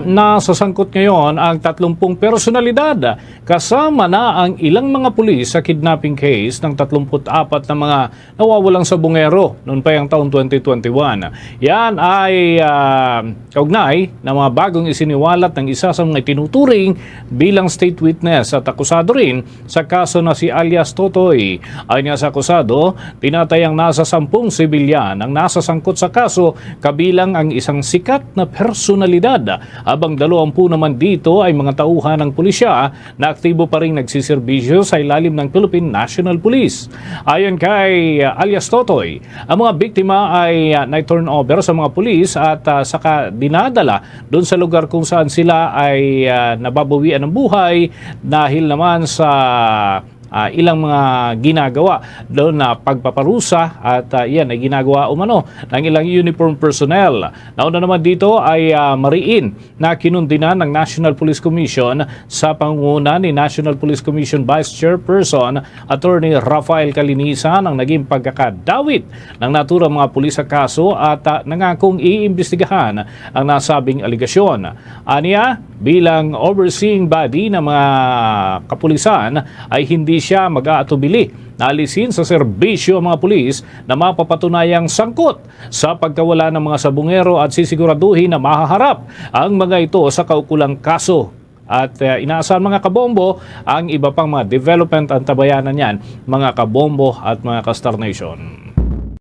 nasasangkot ngayon ang 30 personalidad kasama na ang ilang mga pulis sa kidnapping case ng 34 na mga nawawalang sabungero noon pa yung taong 2021. Yan ay kaugnay na mga bagong isiniwalat ng isa sa mga tinuturing bilang state witness at akusado rin sa kaso na si alias Totoy. Ayon nga sa akusado, tinatayang nasa 10 sibilyan ang nasasangkot sa kaso kabilang ang isang sikat na personalidad, habang 20 naman dito ay mga tauhan ng pulisya na aktibo pa rin nagsiserbisyo sa ilalim ng Philippine National Police. Ayon kay alias Totoy, ang mga biktima ay na-turn over sa mga pulis at saka dinadala doon sa lugar kung saan sila ay nababawian ng buhay dahil naman sa ilang mga ginagawa doon na pagpaparusa at yan ay ginagawa umano ng ilang uniform personnel. Nauna naman dito ay mariin na kinundinan ng National Police Commission sa pangunguna ni National Police Commission Vice Chairperson Attorney Rafael Calinisan ang naging pagkakadawit ng naturang mga pulis sa kaso at nangakong iimbestigahan ang nasabing aligasyon. Aniya, bilang overseeing body ng mga kapulisan ay hindi siya mag-aatubili na alisin sa serbisyo ang mga pulis na mapapatunayang sangkot sa pagkawala ng mga sabungero at sisiguraduhin na mahaharap ang mga ito sa kaukulang kaso. At inaasahan mga kabombo ang iba pang mga development at tabayanan yan, mga kabombo at mga ka-Star Nation.